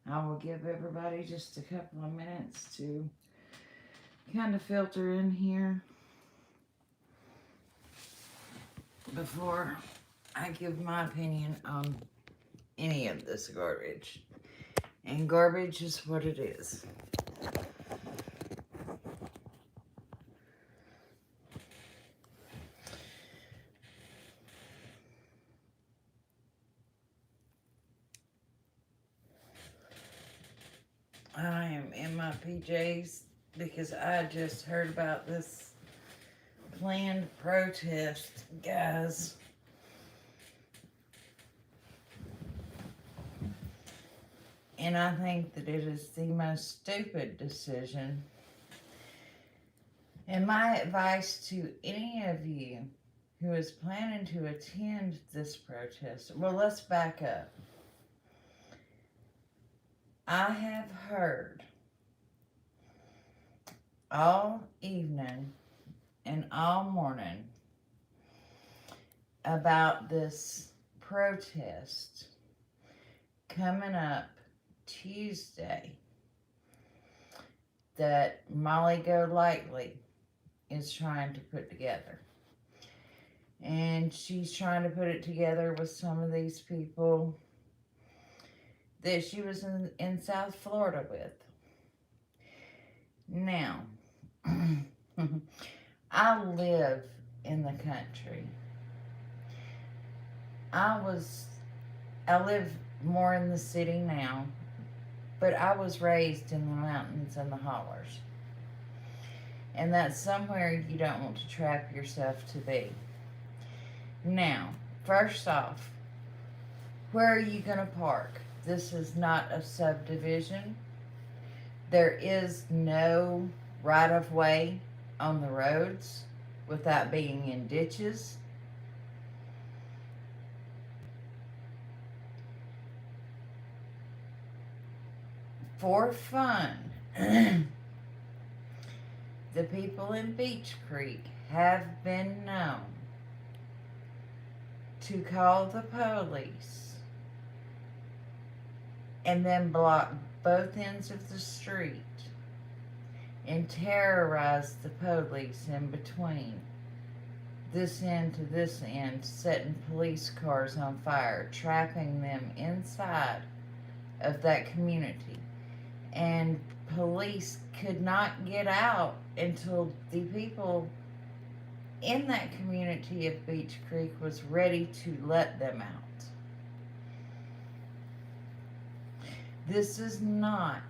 I will give everybody just a couple of minutes to kind of filter in here before I give my opinion on any of this garbage. And garbage is what it is. I am in my PJs because I just heard about this planned protest, guys. And I think that it is the most stupid decision. And my advice to any of you who is planning to attend this protest, well, let's back up. I have heard all evening and all morning about this protest coming up Tuesday that Molly Golightly is trying to put together. And she's trying to put it together with some of these people that she was in South Florida with. Now, I live in the country. I live more in the city now, but I was raised in the mountains and the hollers. And that's somewhere you don't want to trap yourself to be. Now, first off, where are you going to park? This is not a subdivision. There is no right-of-way on the roads without being in ditches. For fun, the people in Beach Creek have been known to call the police and then block both ends of the street and terrorize the police in between this end to this end, setting police cars on fire, trapping them inside of that community. And police could not get out until the people in that community of Beach Creek was ready to let them out. This is not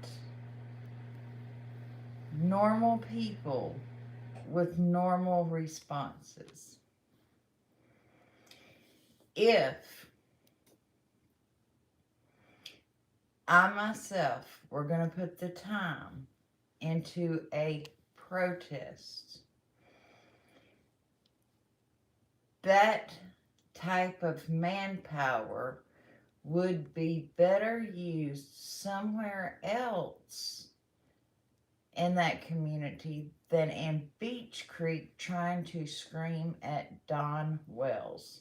normal people with normal responses. If I myself were going to put the time into a protest, that type of manpower would be better used somewhere else in that community than in Beach Creek trying to scream at donwells.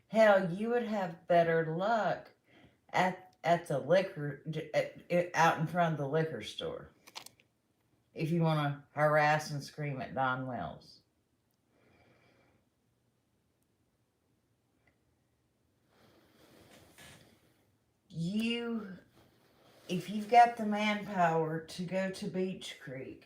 Hell, you would have better luck at the liquor, out in front of the liquor store, if you want to harass and scream at donwells. If you've got the manpower to go to Beach Creek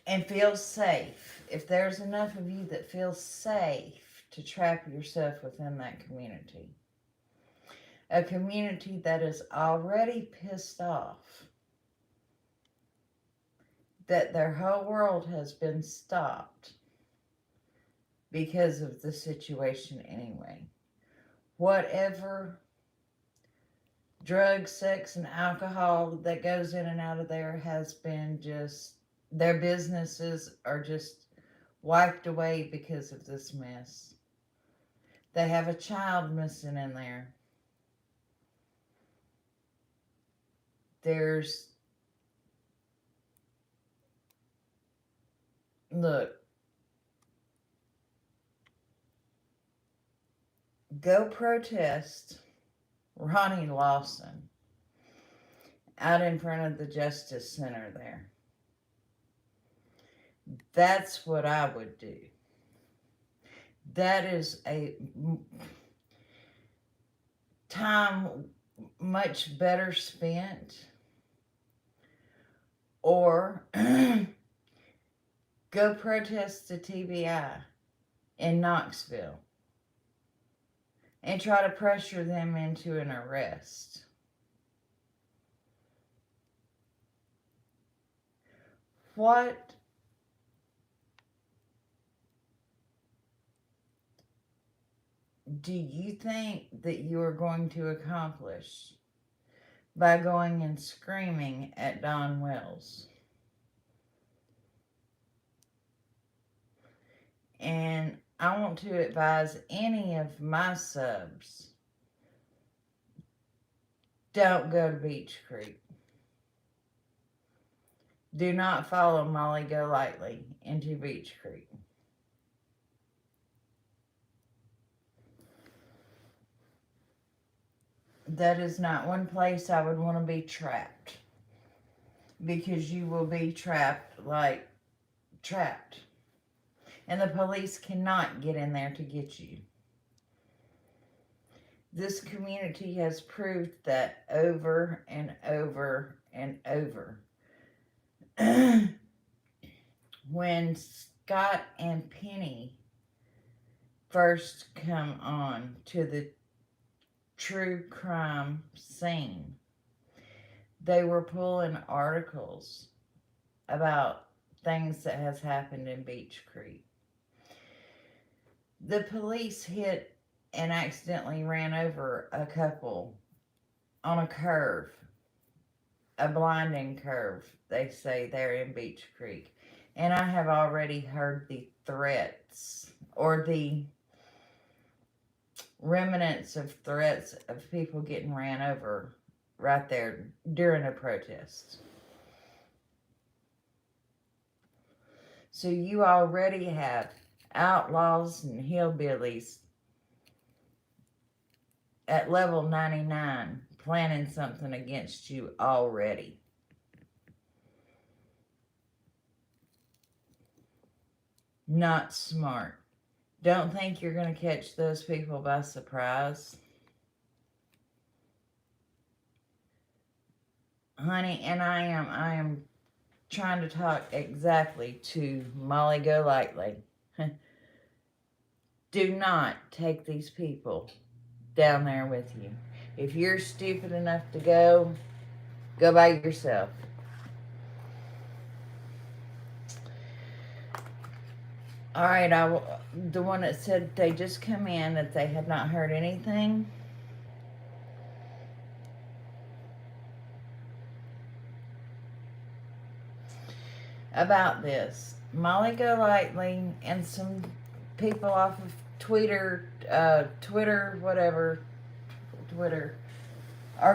and feel safe, if there's enough of you that feel safe to trap yourself within that community, a community that is already pissed off that their whole world has been stopped because of the situation anyway. Whatever drugs, sex, and alcohol that goes in and out of there has been just, their businesses are just wiped away because of this mess. They have a child missing in there. Look, go protest Ronnie Lawson, out in front of the Justice Center there. That's what I would do. That is a time much better spent. Or go protest the TBI in Knoxville and try to pressure them into an arrest. What do you think that you are going to accomplish by going and screaming at Don Wells? And I want to advise any of my subs, don't go to Beach Creek. Do not follow Molly Golightly into Beach Creek. That is not one place I would want to be trapped. Because you will be trapped. And the police cannot get in there to get you. This community has proved that over and over and over. When Scott and Penny first come on to the true crime scene, they were pulling articles about things that has happened in Beach Creek. The police hit and accidentally ran over a couple on a curve, a blinding curve, they say, there in Beach Creek. And I have already heard the threats, or the remnants of threats of people getting ran over right there during a protest. So you already have outlaws and hillbillies at level 99 planning something against you already. Not smart. Don't think you're going to catch those people by surprise. Honey, and I am trying to talk exactly to Molly Golightly. Do not take these people down there with you. If you're stupid enough to go by yourself. All right, the one that said they just come in, that they had not heard anything. About this, Molly Golightly and some people off of Twitter, are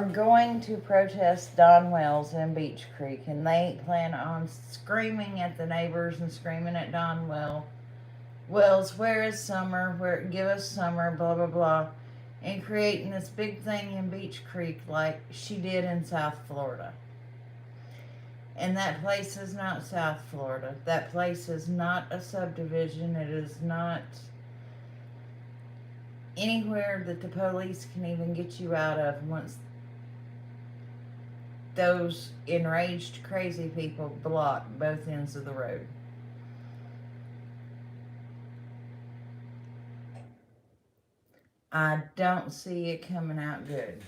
going to protest Don Wells in Beach Creek, and they plan on screaming at the neighbors and screaming at Don Wells, where is Summer? Give us Summer, blah, blah, blah, and creating this big thing in Beach Creek like she did in South Florida. And that place is not South Florida. That place is not a subdivision. It is not anywhere that the police can even get you out of once those enraged, crazy people block both ends of the road. I don't see it coming out good.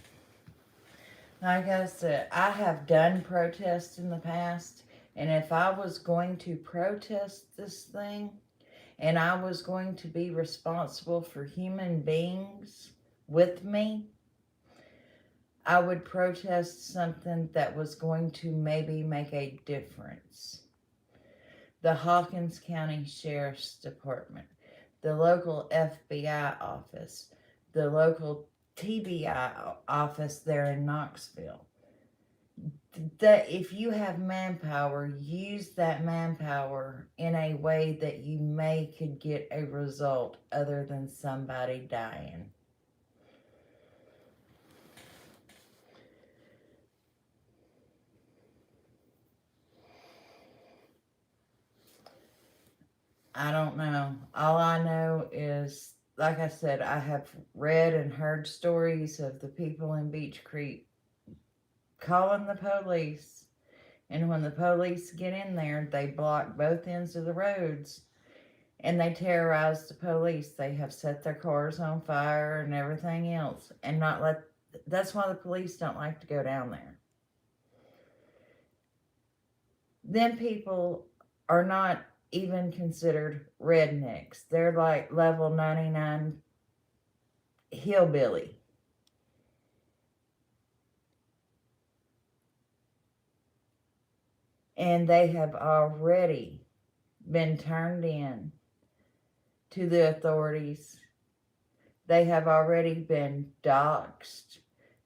Like I said, I have done protests in the past, and if I was going to protest this thing, and I was going to be responsible for human beings with me, I would protest something that was going to maybe make a difference. The Hawkins County Sheriff's Department, the local FBI office, the local TBI office there in Knoxville. That if you have manpower, use that manpower in a way that you could get a result other than somebody dying. I don't know. All I know is, like I said, I have read and heard stories of the people in Beach Creek calling the police. And when the police get in there, they block both ends of the roads and they terrorize the police. They have set their cars on fire and everything else, and not let. That's why the police don't like to go down there. Then people are not even considered rednecks. They're like level 99 hillbilly. And they have already been turned in to the authorities. They have already been doxxed.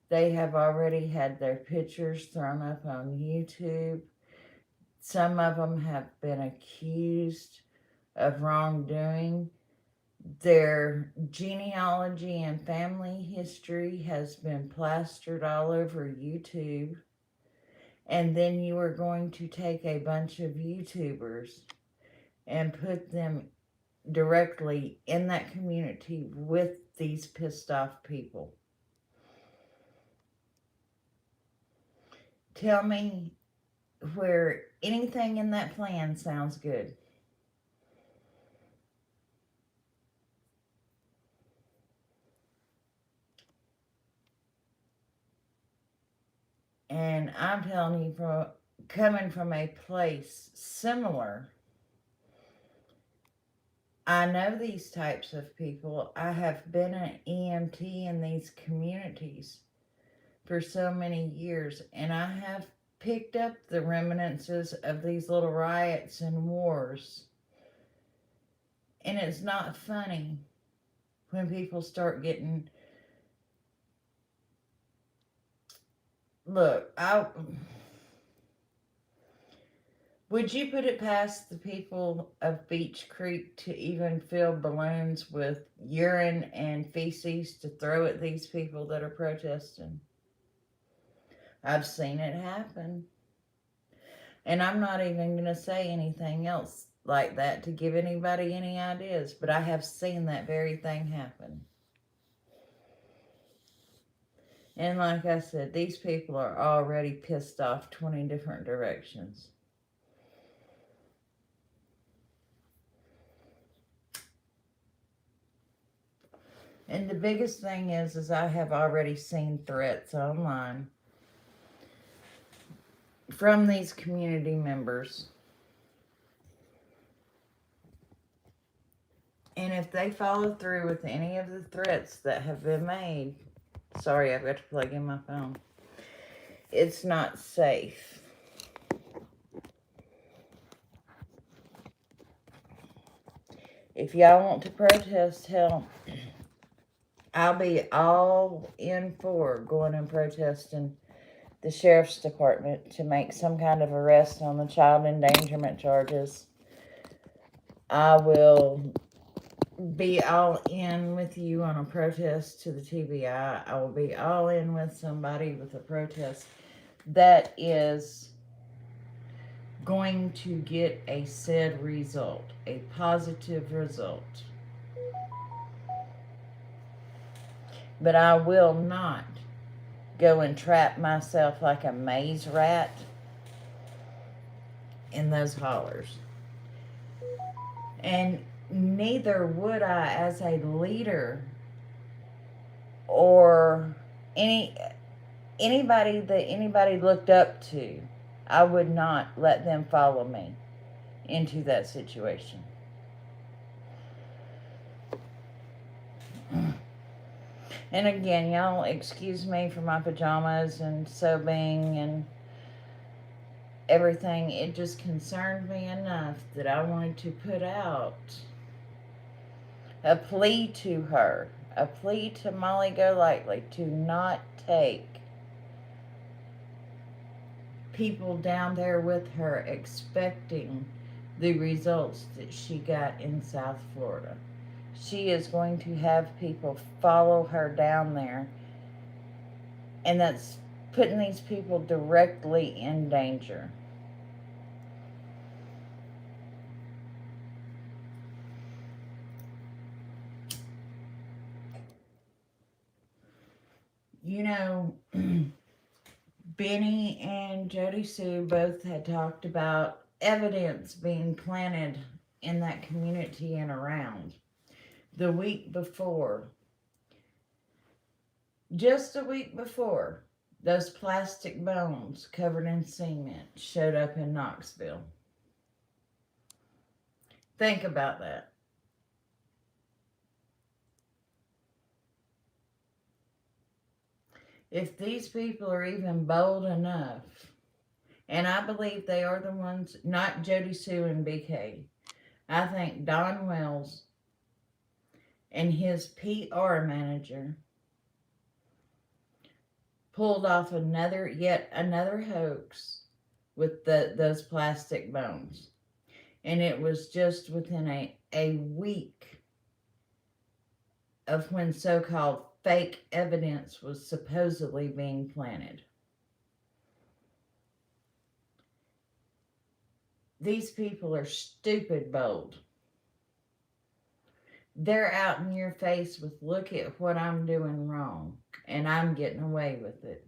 They have already had their pictures thrown up on YouTube. Some of them have been accused of wrongdoing. Their genealogy and family history has been plastered all over YouTube. And then you are going to take a bunch of YouTubers and put them directly in that community with these pissed off people. Tell me where anything in that plan sounds good. And I'm telling you, coming from a place similar, I know these types of people. I have been an EMT in these communities for so many years, and I have picked up the remnants of these little riots and wars. And it's not funny when people start getting. Look, would you put it past the people of Beach Creek to even fill balloons with urine and feces to throw at these people that are protesting? I've seen it happen. And I'm not even going to say anything else like that to give anybody any ideas, but I have seen that very thing happen. And like I said, these people are already pissed off 20 different directions. And the biggest thing is I have already seen threats online from these community members. And if they follow through with any of the threats that have been made, sorry, I've got to plug in my phone. It's not safe. If y'all want to protest, hell, I'll be all in for going and protesting the sheriff's department to make some kind of arrest on the child endangerment charges. I will be all in with you on a protest to the TBI. I will be all in with somebody with a protest that is going to get a said result, a positive result. But I will not go and trap myself like a maze rat in those hollers. And neither would I as a leader or anybody that anybody looked up to. I would not let them follow me into that situation. And again, y'all excuse me for my pajamas and sobbing and everything. It just concerned me enough that I wanted to put out a plea to her, a plea to Molly Golightly to not take people down there with her expecting the results that she got in South Florida. She is going to have people follow her down there, and that's putting these people directly in danger. You know, Benny and Jody Sue both had talked about evidence being planted in that community and around. The week before, just a week before, those plastic bones covered in cement showed up in Knoxville. Think about that. If these people are even bold enough, and I believe they are the ones, not Jody Sue and BK, I think Don Wells and his PR manager pulled off yet another hoax with those plastic bones. And it was just within a week of when so-called fake evidence was supposedly being planted. These people are stupid bold. They're out in your face with, look at what I'm doing wrong, and I'm getting away with it.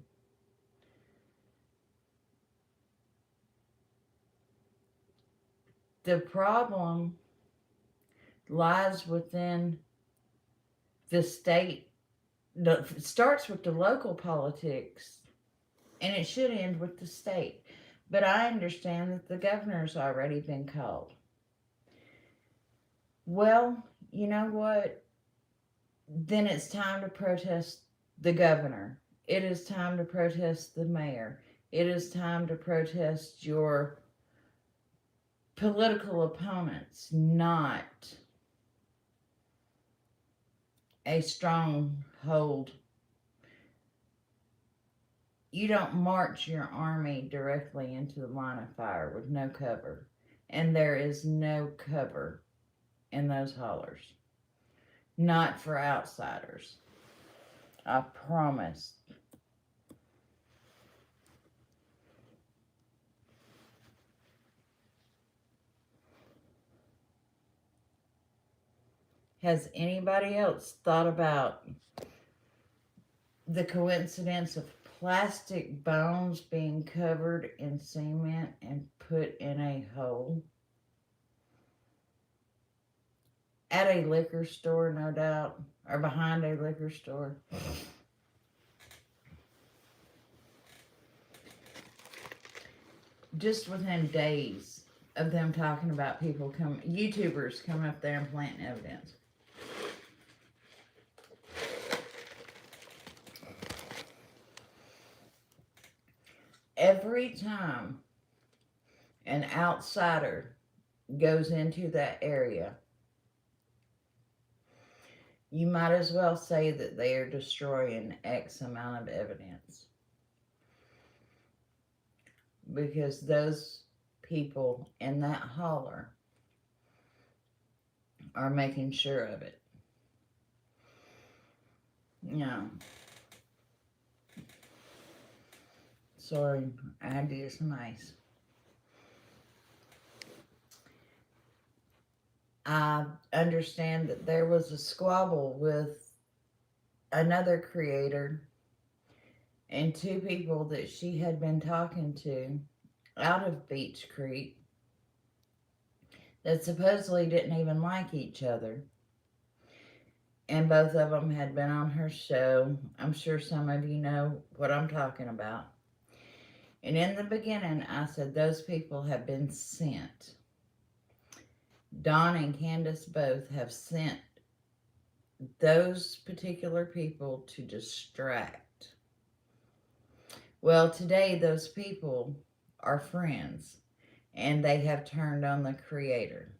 The problem lies within the state. It starts with the local politics, and it should end with the state. But I understand that the governor's already been called. Well, you know what? Then it's time to protest the governor. It is time to protest the mayor. It is time to protest your political opponents, not a stronghold. You don't march your army directly into the line of fire with no cover. And there is no cover in those hollers. Not for outsiders. I promise. Has anybody else thought about the coincidence of plastic bones being covered in cement and put in a hole? At a liquor store, no doubt, or behind a liquor store. Just within days of them talking about YouTubers coming up there and planting evidence. Every time an outsider goes into that area, you might as well say that they are destroying X amount of evidence. Because those people in that holler are making sure of it. Yeah. Sorry, I had to get some ice. I understand that there was a squabble with another creator and two people that she had been talking to out of Beach Creek that supposedly didn't even like each other. And both of them had been on her show. I'm sure some of you know what I'm talking about. And in the beginning, I said those people have been sent. Dawn and Candace both have sent those particular people to distract. Well, today those people are friends, and they have turned on the creator.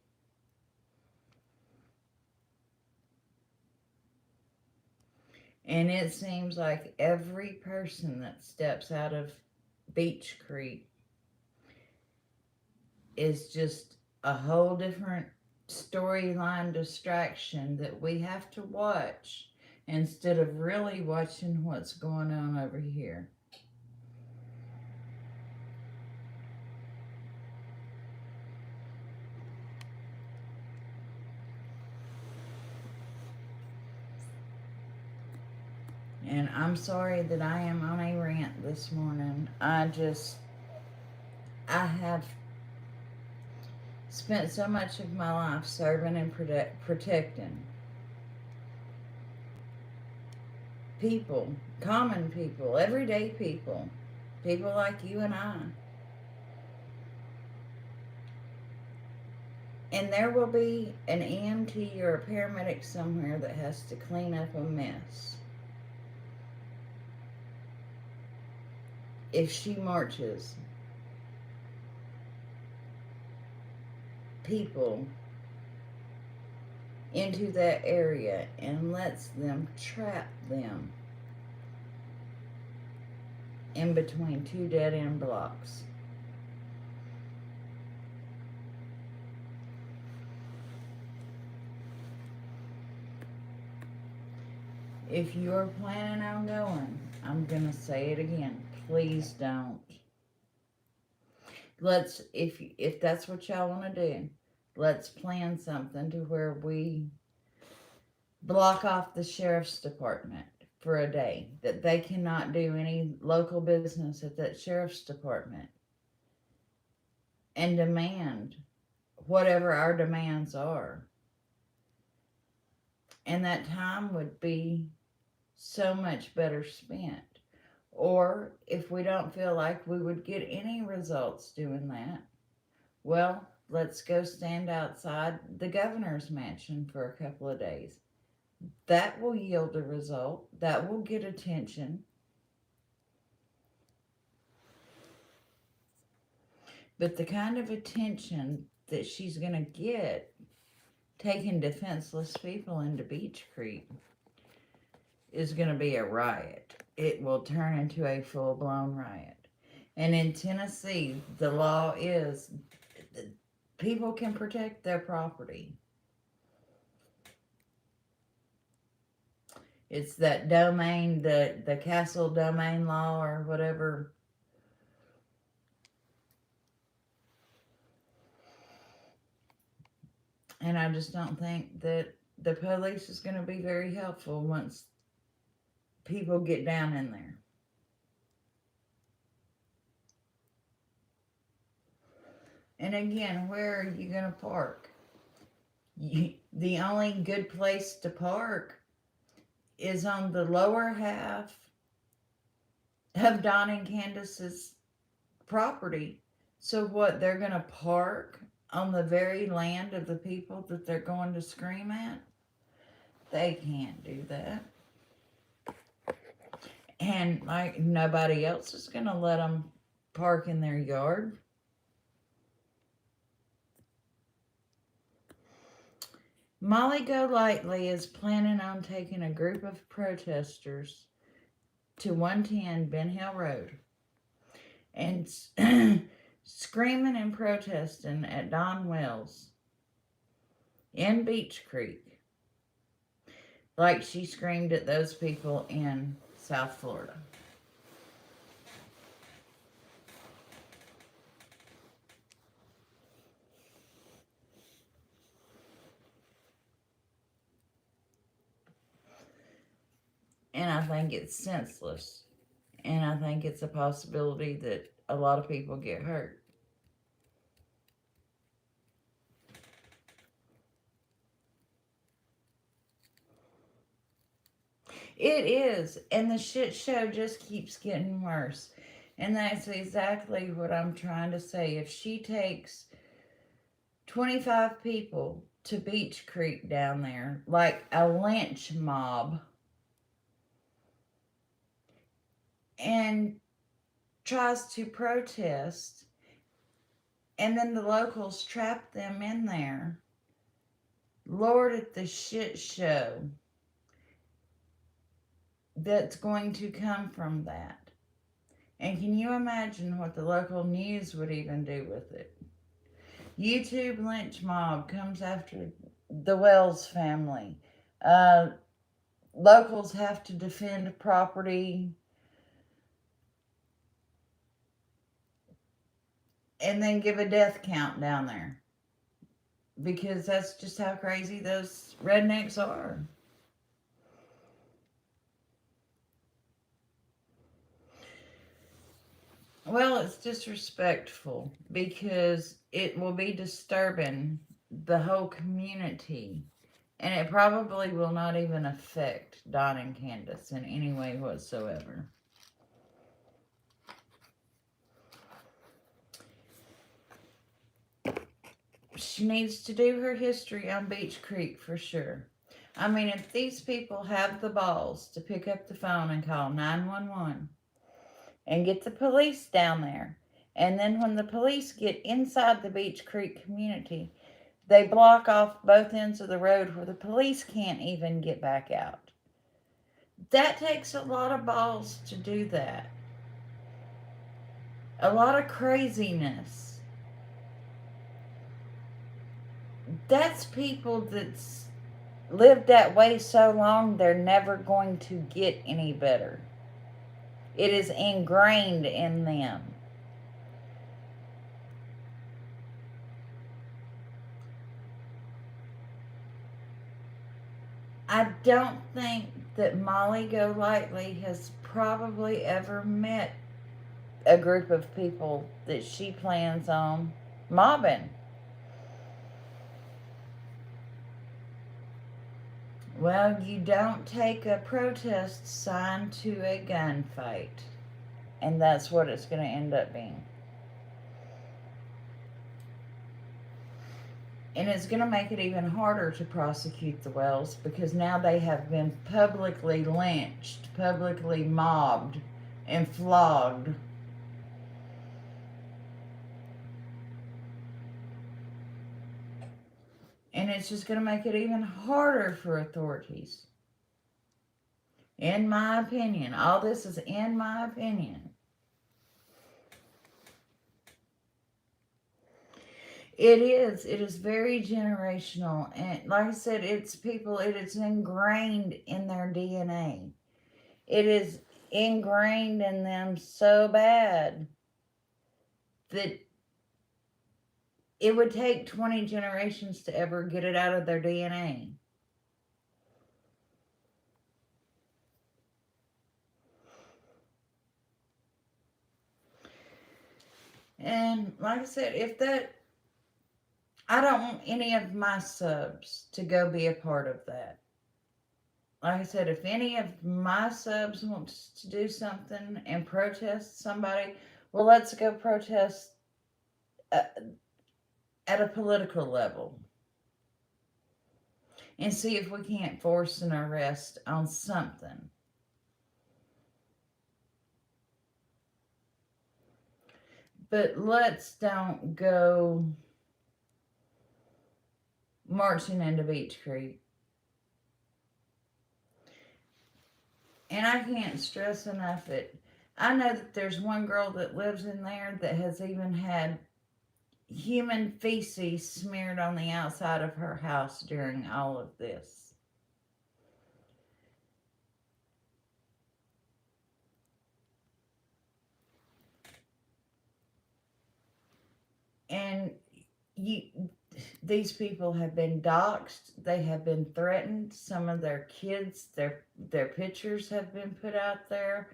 And it seems like every person that steps out of Beach Creek is just a whole different storyline distraction that we have to watch instead of really watching what's going on over here. And I'm sorry that I am on a rant this morning. I have spent so much of my life serving and protecting people, common people, everyday people, people like you and I. And there will be an EMT or a paramedic somewhere that has to clean up a mess. If she marches people into that area and lets them trap them in between two dead-end blocks. If you're planning on going, I'm going to say it again, please don't. If that's what y'all want to do, let's plan something to where we block off the sheriff's department for a day, that they cannot do any local business at that sheriff's department, and demand whatever our demands are. And that time would be so much better spent. Or if we don't feel like we would get any results doing that, well, let's go stand outside the governor's mansion for a couple of days. That will yield a result. That will get attention. But the kind of attention that she's going to get taking defenseless people into Beach Creek is going to be a riot. It will turn into a full-blown riot. And in Tennessee, the law is people can protect their property. It's that domain, the castle domain law or whatever. And I just don't think that the police is going to be very helpful once people get down in there. And again, where are you going to park? The only good place to park is on the lower half of Don and Candace's property. So what, they're going to park on the very land of the people that they're going to scream at? They can't do that. And like nobody else is going to let them park in their yard. Molly Golightly is planning on taking a group of protesters to 110 Ben Hill Road and screaming and protesting at donwells in Beach Creek like she screamed at those people in South Florida. And I think it's senseless. And I think it's a possibility that a lot of people get hurt. It is. And the shit show just keeps getting worse. And that's exactly what I'm trying to say. If she takes 25 people to Beach Creek down there, like a lynch mob, and tries to protest, and then the locals trap them in there, Lord, at the shit show that's going to come from that. And can you imagine what the local news would even do with it? YouTube lynch mob comes after the Wells family. Locals have to defend property. And then give a death count down there. Because that's just how crazy those rednecks are. Well, it's disrespectful because it will be disturbing the whole community. And it probably will not even affect Don and Candace in any way whatsoever. She needs to do her history on Beach Creek for sure. I mean, if these people have the balls to pick up the phone and call 911 and get the police down there, and then when the police get inside the Beach Creek community, they block off both ends of the road where the police can't even get back out. That takes a lot of balls to do that. A lot of craziness. That's people that's lived that way so long they're never going to get any better. It is ingrained in them. I don't think that Molly Golightly has probably ever met a group of people that she plans on mobbing. Well, you don't take a protest sign to a gunfight. And that's what it's going to end up being. And it's going to make it even harder to prosecute the Wells because now they have been publicly lynched, publicly mobbed, and flogged. And it's just going to make it even harder for authorities. In my opinion. All this is in my opinion. It is. It is very generational. And like I said, it's people, it is ingrained in their DNA. It is ingrained in them so bad that it would take 20 generations to ever get it out of their DNA. And like I said, I don't want any of my subs to go be a part of that. Like I said, if any of my subs wants to do something and protest somebody, well, let's go protest at a political level and see if we can't force an arrest on something. But let's don't go marching into Beach Creek. And I can't stress enough that I know that there's one girl that lives in there that has even had human feces smeared on the outside of her house during all of this. And these people have been doxxed, they have been threatened, some of their kids, their pictures have been put out there.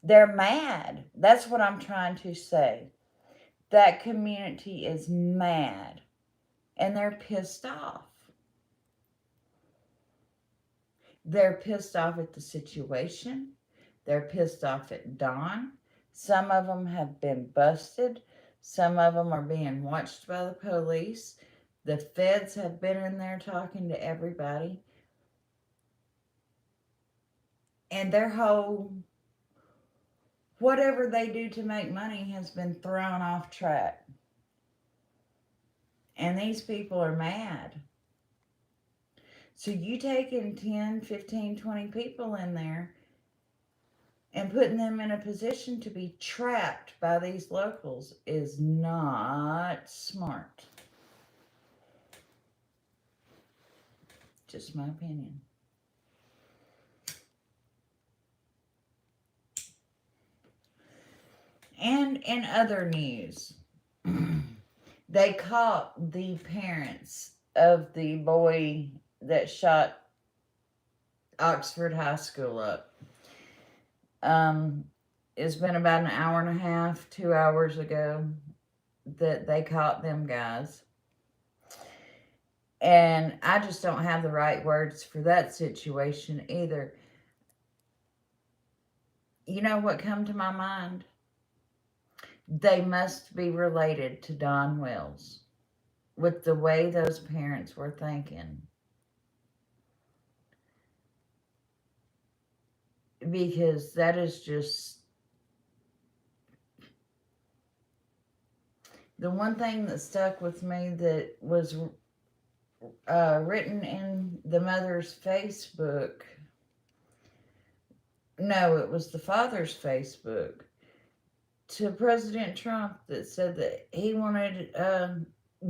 They're mad. That's what I'm trying to say. That community is mad and they're pissed off. They're pissed off at the situation. They're pissed off at Don. Some of them have been busted. Some of them are being watched by the police. The feds have been in there talking to everybody. And their whole, whatever they do to make money has been thrown off track. And these people are mad. So you taking 10, 15, 20 people in there and putting them in a position to be trapped by these locals is not smart. Just my opinion. And in other news, they caught the parents of the boy that shot Oxford High School up. It's been about an hour and a half, 2 hours ago that they caught them guys. And I just don't have the right words for that situation either. You know what come to my mind? They must be related to donwells with the way those parents were thinking. Because that is just the one thing that stuck with me that was written in the mother's Facebook. No, it was the father's Facebook to President Trump that said that he wanted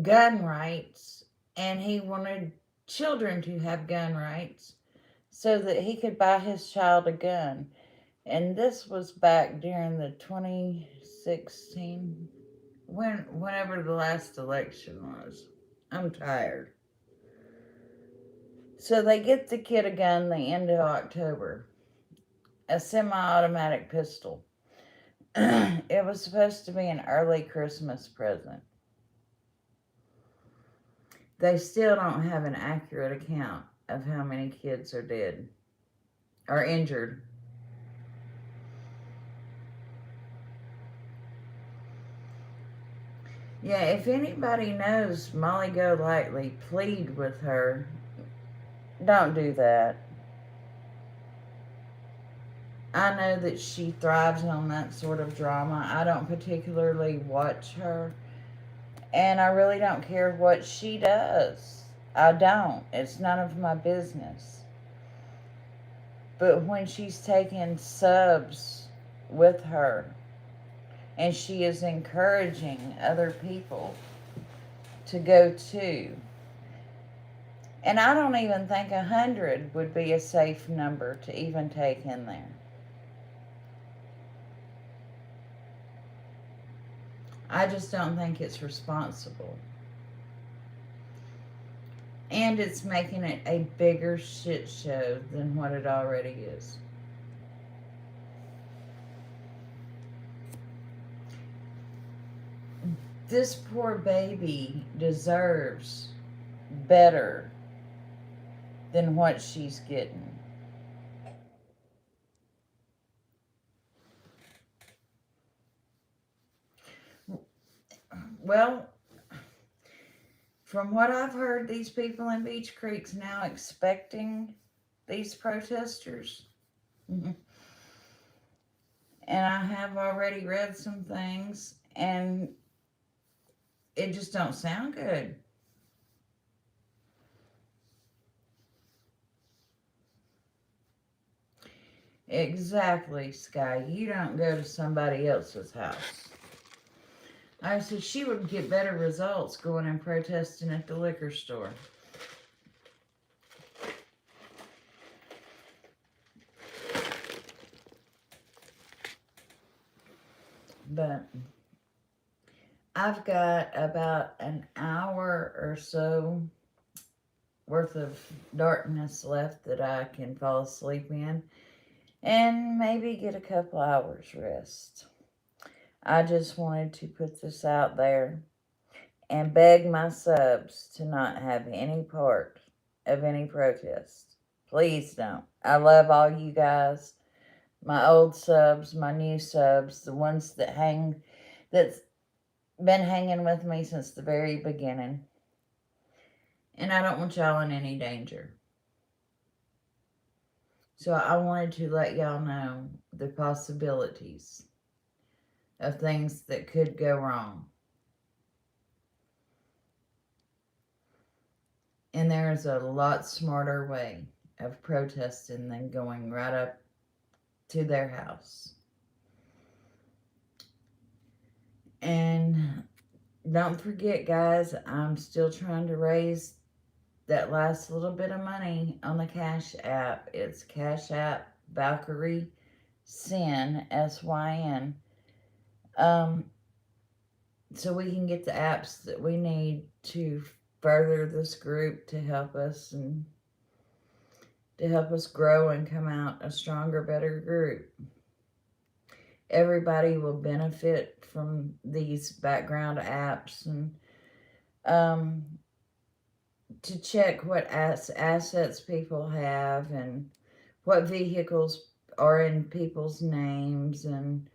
gun rights and he wanted children to have gun rights so that he could buy his child a gun. And this was back during the 2016, whenever the last election was. I'm tired. So they get the kid a gun the end of October, a semi-automatic pistol. It was supposed to be an early Christmas present. They still don't have an accurate account of how many kids are dead or injured. Yeah, if anybody knows Molly Golightly, plead with her. Don't do that. I know that she thrives on that sort of drama. I don't particularly watch her, and I really don't care what she does. I don't. It's none of my business. But when she's taking subs with her, and she is encouraging other people to go too, and I don't even think 100 would be a safe number to even take in there. I just don't think it's responsible. And it's making it a bigger shit show than what it already is. This poor baby deserves better than what she's getting. Well, from what I've heard, these people in Beach Creek's now expecting these protesters. And I have already read some things, and it just don't sound good. Exactly, Sky. You don't go to somebody else's house. I said she would get better results going and protesting at the liquor store. But I've got about an hour or so worth of darkness left that I can fall asleep in and maybe get a couple hours rest. I just wanted to put this out there and beg my subs to not have any part of any protest. Please don't. I love all you guys, my old subs, my new subs, the ones that's been hanging with me since the very beginning. And I don't want y'all in any danger. So I wanted to let y'all know the possibilities of things that could go wrong. And there is a lot smarter way of protesting than going right up to their house. And don't forget, guys, I'm still trying to raise that last little bit of money on the Cash App. It's Cash App ValkyrieSyn, SYN. So we can get the apps that we need to further this group to help us and to help us grow and come out a stronger, better group. everybody will benefit from these background apps, and um, to check what assets people have and what vehicles are in people's names, and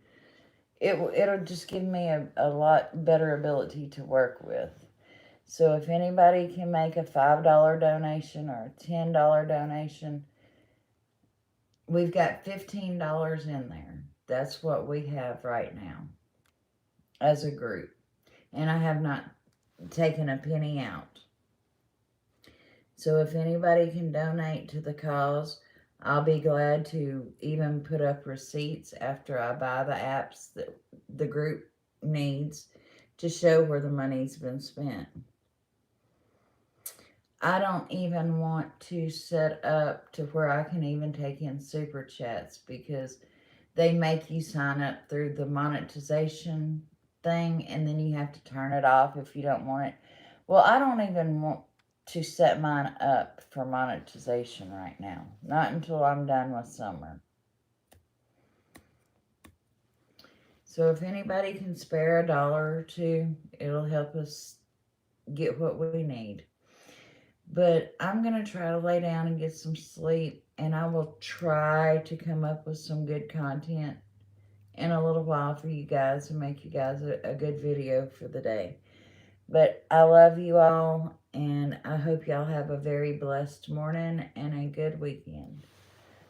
it'll just give me a lot better ability to work with. So if anybody can make a $5 donation or a $10 donation, we've got $15 in there. That's what we have right now as a group. And I have not taken a penny out. So if anybody can donate to the cause, I'll be glad to even put up receipts after I buy the apps that the group needs to show where the money's been spent. I don't even want to set up to where I can even take in super chats, because they make you sign up through the monetization thing, and then you have to turn it off if you don't want it. Well, I don't even want to set mine up for monetization right now. Not until I'm done with summer. So if anybody can spare $1 or $2, it'll help us get what we need. But I'm going to try to lay down and get some sleep, and I will try to come up with some good content in a little while for you guys and make you guys a good video for the day. But I love you all, and I hope y'all have a very blessed morning and a good weekend.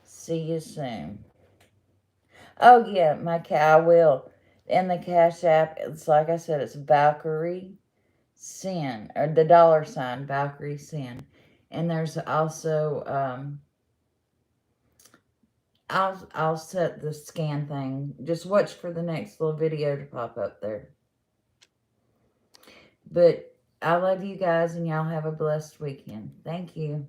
See you soon. Oh yeah, I will. In the Cash App, it's like I said, it's ValkyrieSyn, or the $ ValkyrieSyn. And there's also I'll set the scan thing. Just watch for the next little video to pop up there. But I love you guys, and y'all have a blessed weekend. Thank you.